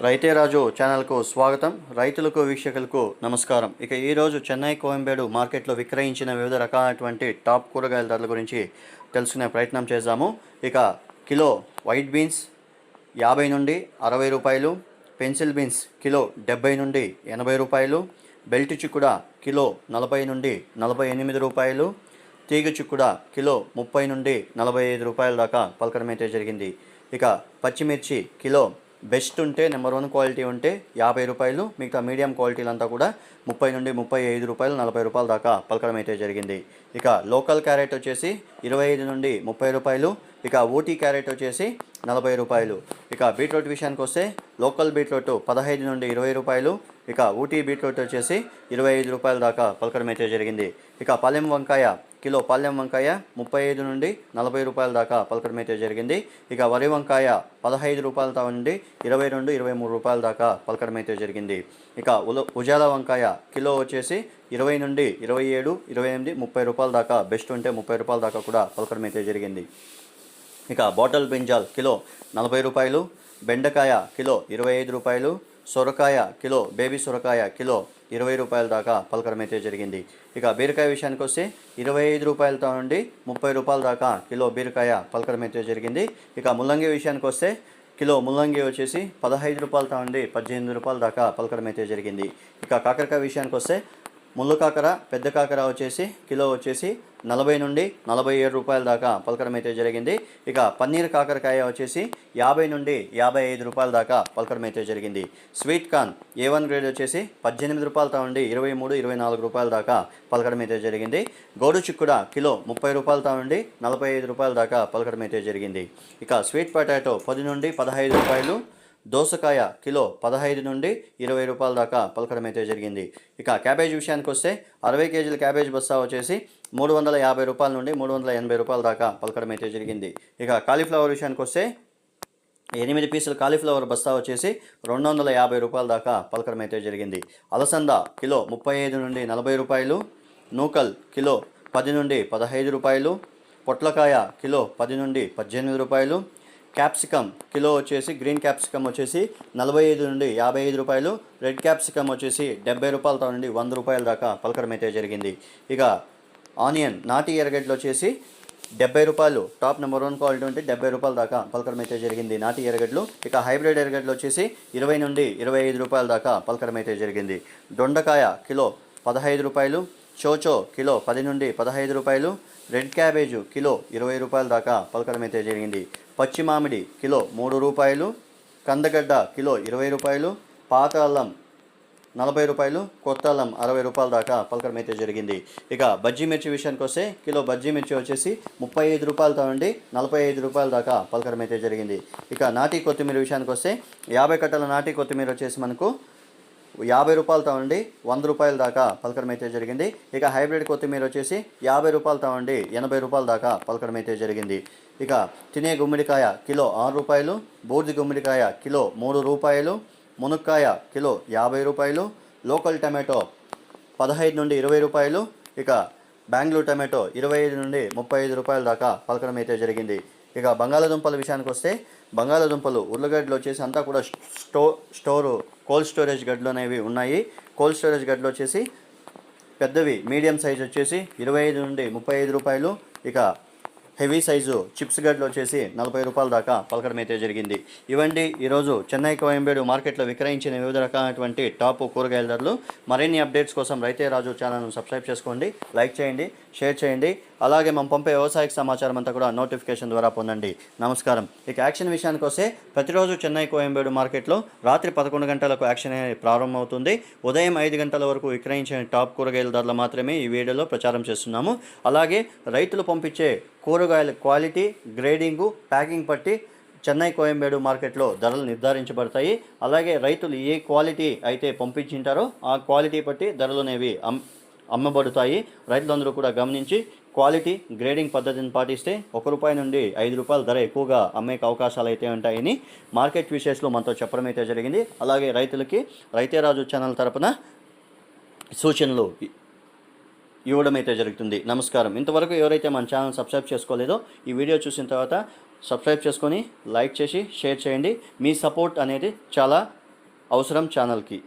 రైతే రాజు ఛానల్కు స్వాగతం. రైతులకు వీక్షకులకు నమస్కారం. ఇక ఈరోజు చెన్నై కోయంబేడు మార్కెట్లో విక్రయించిన వివిధ రకాలైనటువంటి టాప్ కూరగాయల ధరల గురించి తెలుసుకునే ప్రయత్నం చేద్దాము. ఇక కిలో వైట్ బీన్స్ 50 నుండి 60 రూపాయలు, పెన్సిల్ బీన్స్ కిలో 70 నుండి 80 రూపాయలు, బెల్ట్ చిక్కుడ కిలో 40 నుండి 48 రూపాయలు, తీగ చిక్కుడ కిలో 30 నుండి 45 రూపాయల దాకా పలకడం అయితే జరిగింది. ఇక పచ్చిమిర్చి కిలో బెస్ట్ ఉంటే నెంబర్ 1 క్వాలిటీ ఉంటే 50 రూపాయలు, మిగతా మీడియం క్వాలిటీలంతా కూడా 30 నుండి 35 రూపాయలు, 40 రూపాయల దాకా పలకడం అయితే జరిగింది. ఇక లోకల్ క్యారెట్ వచ్చేసి 25 నుండి 30 రూపాయలు, ఇక ఊటీ క్యారెట్ వచ్చేసి 40 రూపాయలు. ఇక బీట్రూట్ విషయానికి వస్తే లోకల్ బీట్రూట్ 15 నుండి 20 రూపాయలు, ఇక ఊటీ బీట్రూట్ వచ్చేసి 25 రూపాయల దాకా పలకడం అయితే జరిగింది. ఇక పాలెం వంకాయ కిలో పాలెం వంకాయ 35 నుండి 40 రూపాయల దాకా పలకడం అయితే జరిగింది. ఇక వరి వంకాయ 15 రూపాయలతో నుండి 20 నుండి 23 రూపాయల దాకా పలకడం అయితే జరిగింది. ఇక ఉజాల వంకాయ కిలో వచ్చేసి 20 నుండి 27, 28, 30 రూపాయల దాకా, బెస్ట్ ఉంటే 30 రూపాయల దాకా కూడా పలకడం అయితే జరిగింది. ఇక బాటల్ బ్రింజాల్ కిలో 40 రూపాయలు, బెండకాయ కిలో 25 రూపాయలు, సొరకాయ కిలో బేబీ సొరకాయ కిలో 20 రూపాయల దాకా పలకడం అయితే జరిగింది. ఇక బీరకాయ విషయానికి వస్తే 25 రూపాయలతో నుండి 30 రూపాయల దాకా కిలో బీరకాయ పలకడం అయితే జరిగింది. ఇక ముల్లంగి విషయానికి వస్తే కిలో ముల్లంగి వచ్చేసి 15 రూపాయలతో నుండి 18 రూపాయల దాకా పలకడం అయితే జరిగింది. ఇక కాకరకాయ విషయానికి వస్తే ముళ్ళు కాకర పెద్ద కాకర వచ్చేసి కిలో వచ్చేసి 40 నుండి 47 రూపాయల దాకా పలకడం అయితే జరిగింది. ఇక పన్నీర్ కాకరకాయ వచ్చేసి 50 నుండి 55 రూపాయల దాకా పలకడం అయితే జరిగింది. స్వీట్ కార్న్ A1 గ్రేడ్ వచ్చేసి 18 రూపాయలతో నుండి 23, 24 రూపాయల దాకా పలకడం అయితే జరిగింది. గోడు చిక్కుడ కిలో 30 రూపాయలతో నుండి 45 రూపాయల దాకా పలకడం అయితే జరిగింది. ఇక స్వీట్ పొటాటో 10 నుండి 15 రూపాయలు, దోసకాయ కిలో 15 నుండి 20 రూపాయల దాకా పలకడం అయితే జరిగింది. ఇక క్యాబేజ్ విషయానికి వస్తే 60 కేజీల క్యాబేజ్ బస్తా వచ్చేసి 350 రూపాయల నుండి 380 రూపాయల దాకా పలకడం అయితే జరిగింది. ఇక కాలీఫ్లవర్ విషయానికి వస్తే 8 పీసుల కాలీఫ్లవర్ బస్తా వచ్చేసి 250 రూపాయల దాకా పలకడం అయితే జరిగింది. అలసంద కిలో 35 నుండి 40 రూపాయలు, నూకల్ కిలో 10 నుండి 15 రూపాయలు, పొట్లకాయ కిలో 10 నుండి 18 రూపాయలు, క్యాప్సికమ్ కిలో వచ్చేసి గ్రీన్ క్యాప్సికమ్ వచ్చేసి 45 నుండి 55 రూపాయలు, రెడ్ క్యాప్సికమ్ వచ్చేసి 70 రూపాయలతో నుండి 100 రూపాయల దాకా పలకడం అయితే జరిగింది. ఇక ఆనియన్ నాటి ఎర్రగడ్డలు వచ్చేసి 70 రూపాయలు, టాప్ నెంబర్ 1 క్వాలిటీ ఉంటే 70 రూపాయల దాకా పలకడం అయితే జరిగింది నాటి ఎర్రగడ్డలు. ఇక హైబ్రిడ్ ఎర్రగడ్డలు వచ్చేసి 20 నుండి 25 రూపాయల దాకా పలకడం అయితే జరిగింది. దొండకాయ కిలో 15 రూపాయలు, చోచో కిలో 10 నుండి 15 రూపాయలు, రెడ్ క్యాబేజు కిలో 20 రూపాయల దాకా పలకడం అయితే జరిగింది. పచ్చి మామిడి కిలో 3 రూపాయలు, కందగడ్డ కిలో 20 రూపాయలు, పాత అల్లం 40 రూపాయలు, కొత్త అల్లం 60 రూపాయల దాకా పలకడం అయితే జరిగింది. ఇక బజ్జీ మిర్చి విషయానికి వస్తే కిలో బజ్జీ మిర్చి వచ్చేసి 35 రూపాయలతో నుండి 45 రూపాయల దాకా పలకడం అయితే జరిగింది. ఇక నాటి కొత్తిమీర విషయానికి వస్తే 50 కట్టల నాటి కొత్తిమీర వచ్చేసి మనకు 50 రూపాయలతో నుండి 100 రూపాయల దాకా పలకడం అయితే జరిగింది. ఇక హైబ్రిడ్ కొత్తిమీర వచ్చేసి 50 రూపాయలతో నుండి 80 రూపాయల దాకా పలకడం అయితే జరిగింది. ఇక తినే గుమ్మడికాయ కిలో 6 రూపాయలు, బూర్ది గుమ్మడికాయ కిలో 3 రూపాయలు, మునక్కాయ కిలో 50 రూపాయలు, లోకల్ టమాటో 15 నుండి 20 రూపాయలు, ఇక బెంగళూరు టమాటో 25 నుండి 35 రూపాయల దాకా పలకడం అయితే జరిగింది. ఇక బంగాళాదుంపల విషయానికి వస్తే బంగాళాదుంపలు ఉర్లగడ్డలు వచ్చేసి అంతా కూడా కోల్డ్ స్టోరేజ్ గడ్డలు అనేవి ఉన్నాయి. కోల్డ్ స్టోరేజ్ గడ్డలు వచ్చేసి పెద్దవి మీడియం సైజు వచ్చేసి 25 నుండి 35 రూపాయలు, ఇక హెవీ సైజు చిప్స్ గడ్డలు వచ్చేసి 40 రూపాయల దాకా పలకడం అయితే జరిగింది. ఇవండి ఈరోజు చెన్నై కోయంబేడు మార్కెట్లో విక్రయించిన వివిధ రకాలైనటువంటి టాప్ కూరగాయల ధరలు. మరిన్ని అప్డేట్స్ కోసం రైతే రాజు ఛానల్ను సబ్స్క్రైబ్ చేసుకోండి, లైక్ చేయండి, షేర్ చేయండి. అలాగే మనం పంపే వ్యవసాయ సమాచారం అంతా కూడా నోటిఫికేషన్ ద్వారా పొందండి. నమస్కారం. ఇక యాక్షన్ విషయానికి వస్తే ప్రతిరోజు చెన్నై కోయంబేడు మార్కెట్లో రాత్రి 11 గంటలకు యాక్షన్ అనేది ప్రారంభమవుతుంది. ఉదయం 5 గంటల వరకు విక్రయించిన టాప్ కూరగాయల ధరలు మాత్రమే ఈ వీడియోలో ప్రచారం చేస్తున్నాము. అలాగే రైతులు పంపించే కూరగాయల క్వాలిటీ, గ్రేడింగు, ప్యాకింగ్ బట్టి చెన్నై కోయంబేడు మార్కెట్లో ధరలు నిర్ధారించబడతాయి. అలాగే రైతులు ఏ క్వాలిటీ అయితే పంపించింటారో ఆ క్వాలిటీ బట్టి ధరలు అనేవి అమ్మబడతాయి. రైతులందరూ కూడా గమనించి క్వాలిటీ, గ్రేడింగ్ పద్ధతిని పాటిస్తే ₹1 నుండి ₹5 ధర ఎక్కువగా అమ్మే అవకాశాలు అయితే ఉంటాయని మార్కెట్ విశేషాలు మనతో చెప్పడం అయితే జరిగింది. అలాగే రైతులకి రైతే రాజు ఛానల్ తరపున సూచనలు ఇవ్వడం అయితే జరుగుతుంది. నమస్కారం. ఇంతవరకు ఎవరైతే మన ఛానల్ సబ్స్క్రైబ్ చేసుకోలేదో ఈ వీడియో చూసిన తర్వాత సబ్స్క్రైబ్ చేసుకొని లైక్ చేసి షేర్ చేయండి. మీ సపోర్ట్ అనేది చాలా అవసరం ఛానల్కి.